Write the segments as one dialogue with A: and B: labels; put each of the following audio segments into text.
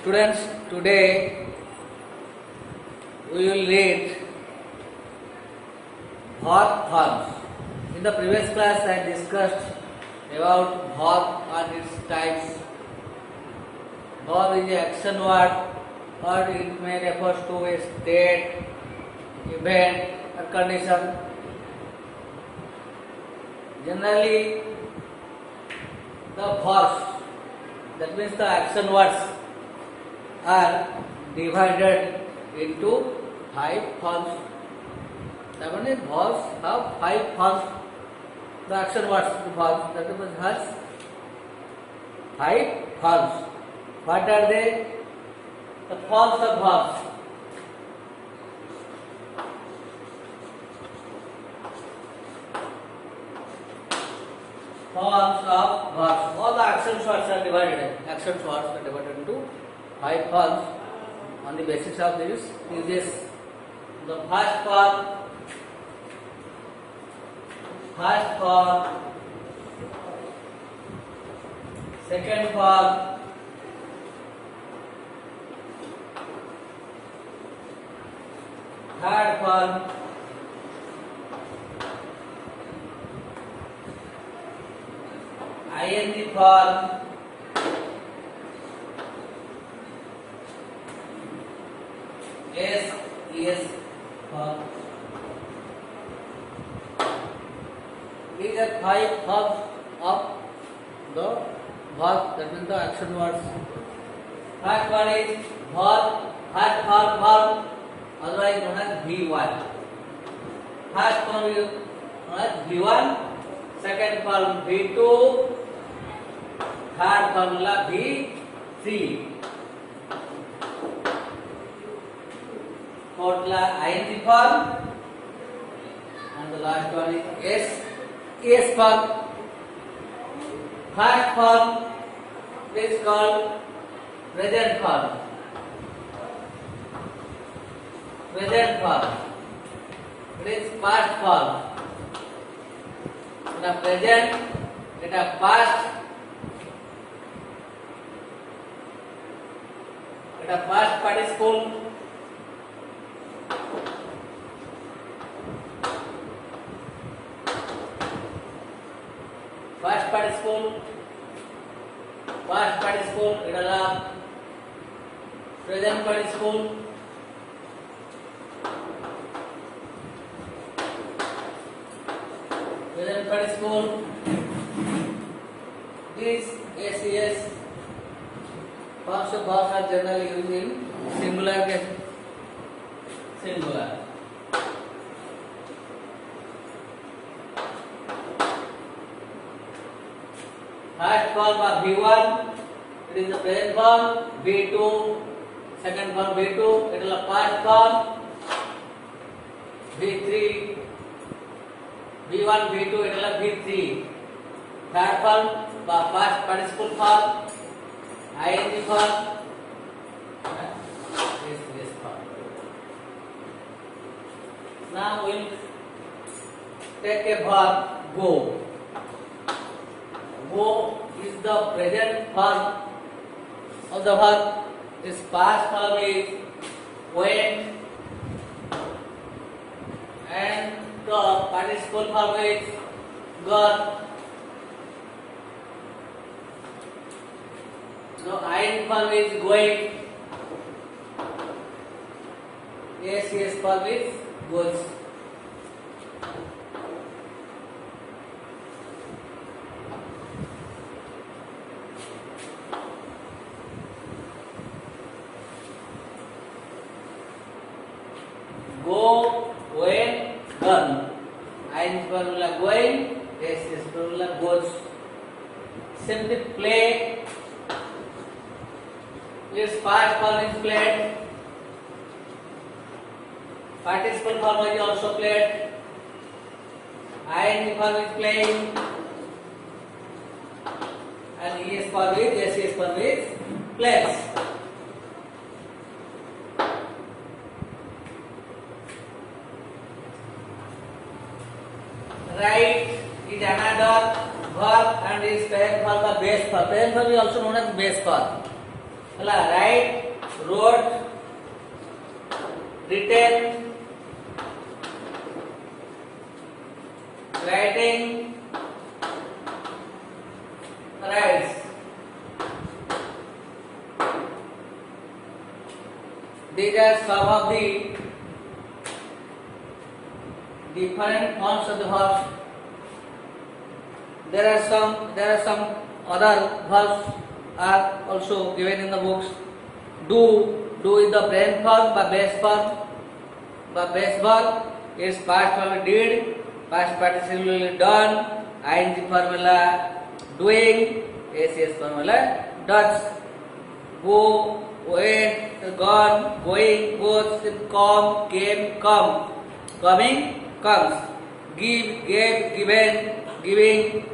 A: Students, today we will read verb forms. In the previous class, I discussed about verb and its types. Verb is an action word, or it may refer to a state, event, or condition. Generally, the verbs, that means the action words, are divided into 5 forms. That means verbs have 5 forms. The action words, the verbs, that means has 5 forms. What are they? The forms of verbs. Forms of verbs. All the action words are divided. Action words are divided into 5 forms on the basis of these uses. The first form, second form, third form, ing form, SES form. These are 5 forms of the verb, that means the action words. First one is verb, first form verb, otherwise known as V1. First form is known as V1, second form V2, third formula V3. Fourth ing form, and the last one is S form. First form is called present form. Present form. It is past form. The present, it is past. It is past participle. Past participle, it is a present participle, These SES forms of verbs are generally used in singular case. Singular. First form of V1, it is the present form. V2, second form V2, it is the past form. V3, V1, V2, it is the V3. Third form, past participle form. ing form. This form. Now we will take a verb go. Go is the present form of the verb. Its past form is went, and the participle form is gone. So ing form is going. SES form is goes. Go, went, gone. ing formula going, SES formula goes. Simply play. Its past form is played. Participle form is also played. ing form is playing. And ES form is, SES form is plays. Write is another verb and is present for the base verb. Present verb is also known as base verb. Write, wrote, written, writing, writes. These are some of the different forms of the verbs. There are some other verbs are also given in the books. Do is the present form by base form. By base verb is past form did, past participle done, ing formula doing, ACS formula does. Go, went, gone, going, goes, come, came, come, coming, comes. Give, gave, given, giving.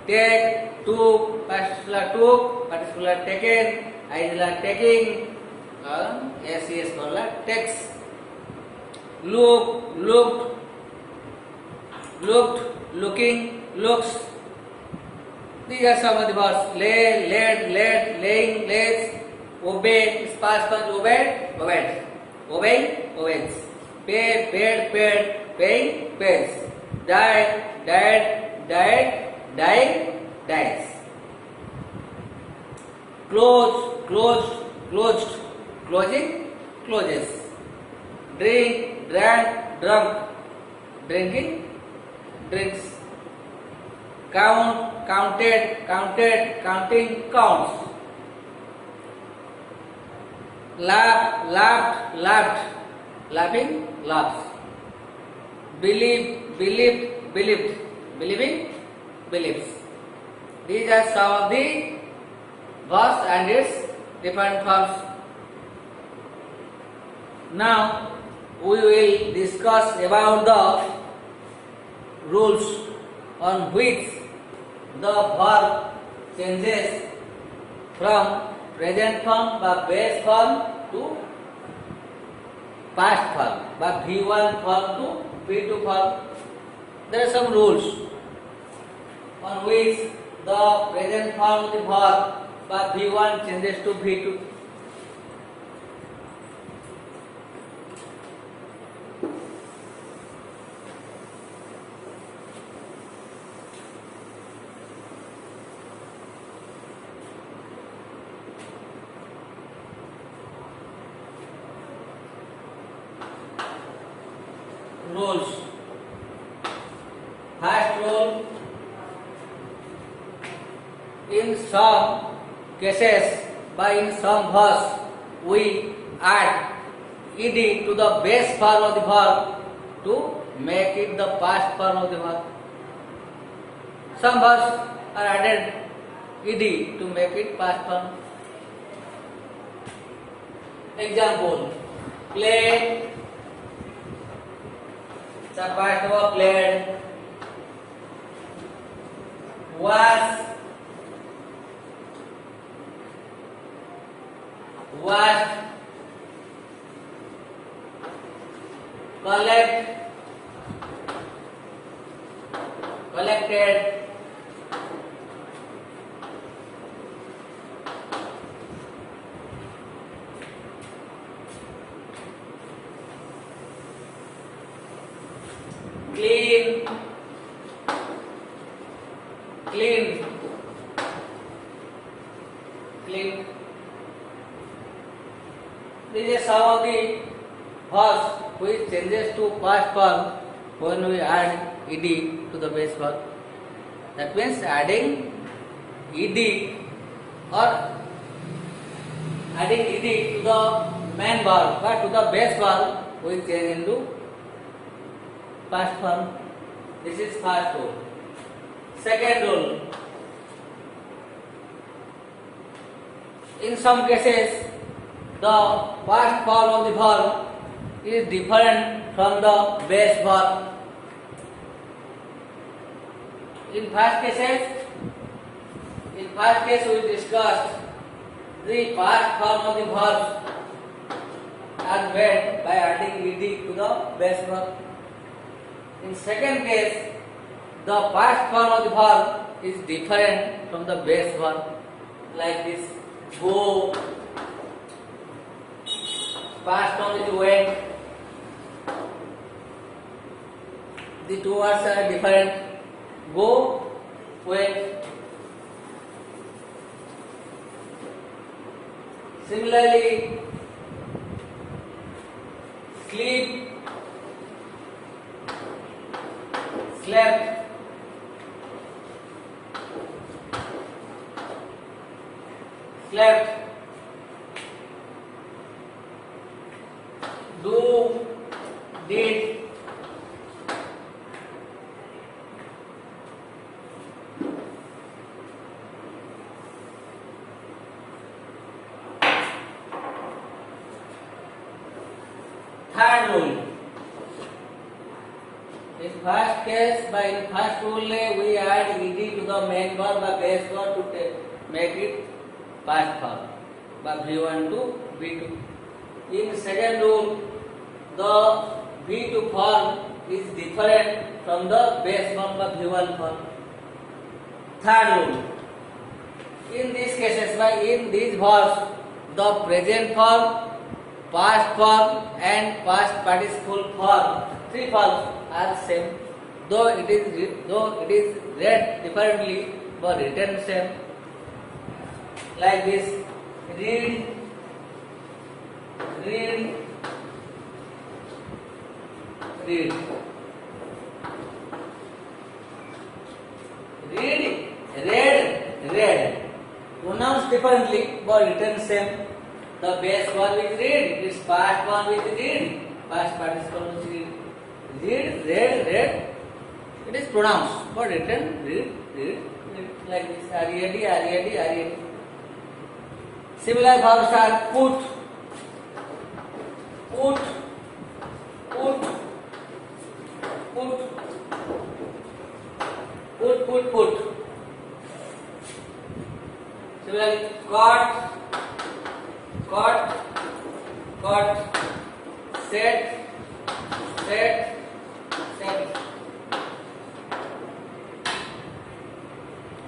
A: Take, took, particular taken, ideal taking, SES formula takes. Look, looked, looking, looks. These are some of the verbs. Lay, laid, laid, laying, lays. Obey is past tense, obeyed, obeyed. Obey, obeys. Pay, paid, paid, paying, pays. Die, died, died, dying, dies. Close, closed, closed, closing, closes. Drink, drank, drunk, drinking, drinks. Count, counted, counted, counting, counts. Laugh, laughed, laughed, laughing, laughs. Believe, believed, believed, believing, believes. These are some of the verbs and its different forms. Now we will discuss about the rules on which the verb changes from present form by base form to past form, by V1 form to V2 form. There are some rules on which the present form of the verb by V1 changes to V2. Rules. First rule: in some cases, in some verbs, we add ed to the base form of the verb to make it the past form of the verb. Some verbs are added ed to make it past form. Example: play. The past verb played. Was, washed. Collect, collected. Clean, clean, clean. These are some of the verbs which changes to past form when we add ed to the base verb. That means adding ed or adding ed to the main verb, but to the base verb we change into past form. This is first rule. Second rule: in some cases, the past form of the verb is different from the base verb. In first case we discussed the past form of the verbs are made by adding ed to the base verb. In second case, the past form of the verb is different from the base verb, like this. go. Past form is went. The two words are different. Go, went. Similarly, sleep, slept, slept, do, did, third rule. In first case, in first rule we add ed to the main verb by base verb to make it past form by V1 to V2. In second rule, the V2 form is different from the base form by V1 form. Third rule. In these cases, in these verbs, the present form, past form and past participle form, three forms are same. Though it is read differently but written same. Like this: read, read, read, read, read, read. Pronounced differently but written same. The base verb is read, its past form is read, past participle is read. Read, read, read. It is pronounced but written read, read, read. Like this: read, read, read. Similar verbs are put, put, put, put, put, put, put. Similarly, caught, caught, caught, set, set, set.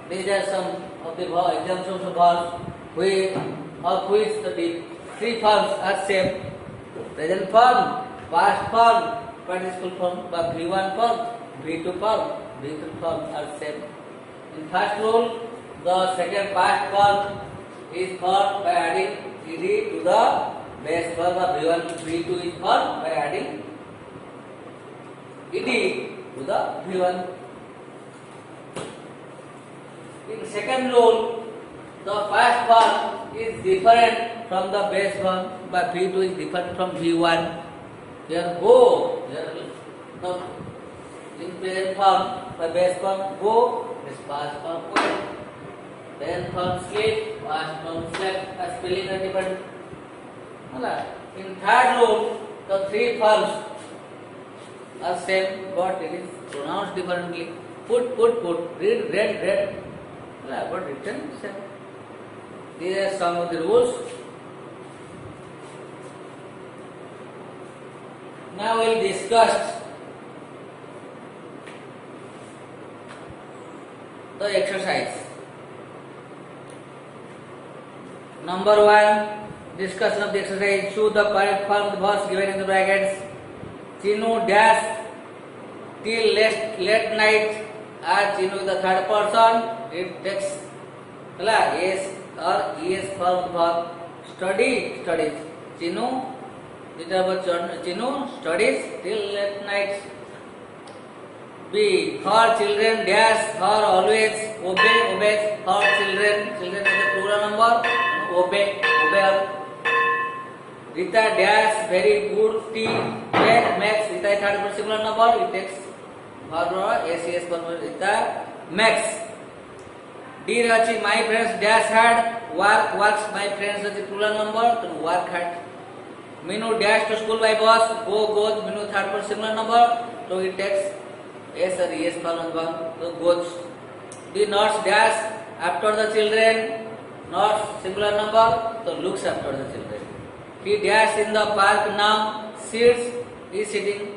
A: These are some of the examples of verbs of which the three forms are same: present form, past form, participle form, but V1 form, V2 form, V3 form are same. In first rule, the second past form is formed by adding ed to the base verb of V1. V2 is formed by adding ed to the V1. In second rule, the past form is different from the base form, but V2 is different from V1. Here go, here no. In present form, by base form go, is past form went. Present form sleep, past form slept. Spelling are different. In third rule, the three forms are same, but it is pronounced differently. Put, put, put. Read, read, read. But written same. These are some of the rules. Now we will discuss the exercise. Number 1, discussion of the exercise. Choose the correct form of the verbs given in the brackets. Chinu dash till late night. As Chinu is the third person, it takes yes or es form verb. Study, studies. Chinu, Chinu studies till late night. B, for children dash, for always, obey, obeys. For children, children is the plural number, obey, obey. Rita dash, very good tea, makes. Rita is third person singular number, it takes verb SES form. Rita makes. D, Rachi, my friends dash had, works, my friends is the plural number, so work had. Minu dash to school by bus, goes, Minu third person singular number, so it takes S or ES form number, so goes. The nurse dash after the children, nurse singular number, so looks after the children. He dash in the park now, sits, is sitting.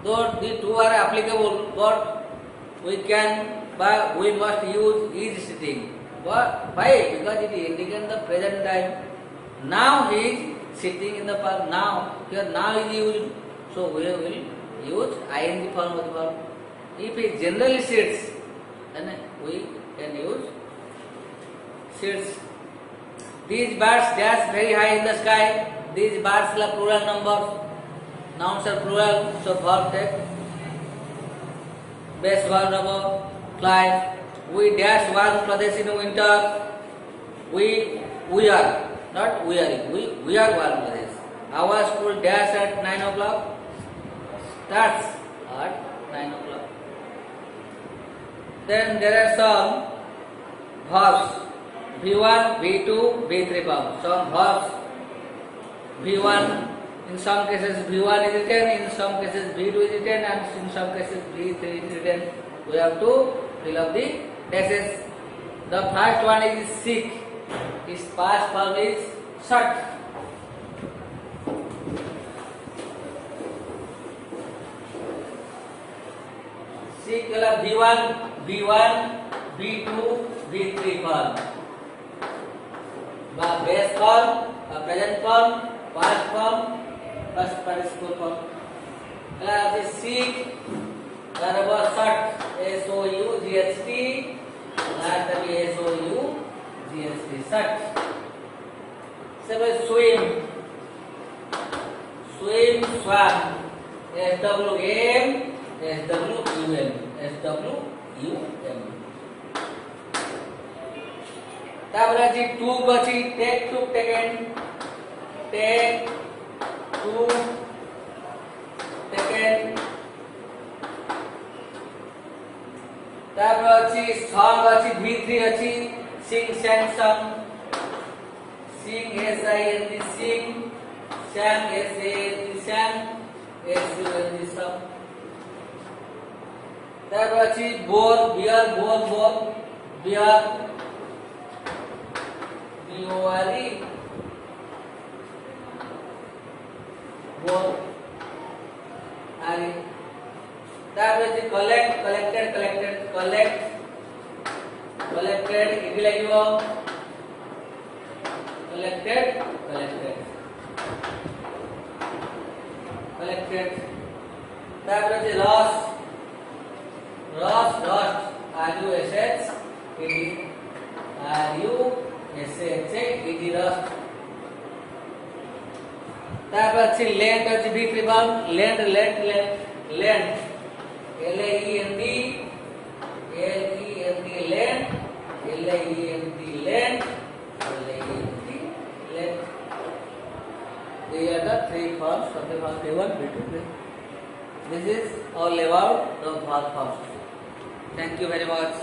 A: Though the two are applicable, but we must use is sitting. Why? Because it indicates the present time. Now he is sitting in the park. Now, here now is used. So we will use ing form of the verb. If he generally sits, then we can use sits. These birds dash very high in the sky. These birds are plural numbers. Nouns are plural, so verb take. Best verb number, fly. We dash warm Pradesh in winter. We are, not wearing. We are warm Pradesh. Our school dash at 9 o'clock. Starts at 9 o'clock. Then there are some verbs. V1, V2, V3 form. Some verbs. V1, in some cases V1 is written, in some cases V2 is written, and in some cases V3 is written. We have to fill up the dashes. The first one is sick. His past form is shut. Sick वाला V1, V2, V3 form. Base form, present form, past form, past participle form. Class is sick. Verb shut. SOUGHT. Last time SOUGHT. Shut. Seven swim. Swim, swam. SWM. SWUM. तापर अछि took अछि take, took, taken. Take, took, taken. तापर अछि song अछि V3 अछि sing, sang, sung. Sing SING sing. Sang SANG sang. SUNG sung. तापर अछि bore, bear, bore. Bear. B-O-R-E. Bore. R-E. तापर अछि collect, collected. Collect. Collected. इति लागिवो. Collected. तापर अछि lost. Rust. R-U-S-H-E-D. Rust. तापर अछि lend अछि V3 form. Lend. L-A-E-N-D. Lend. L-A-E-N-D. These are the three forms of the verb V1, V2, V3. This is all about the verb forms. Thank you very much.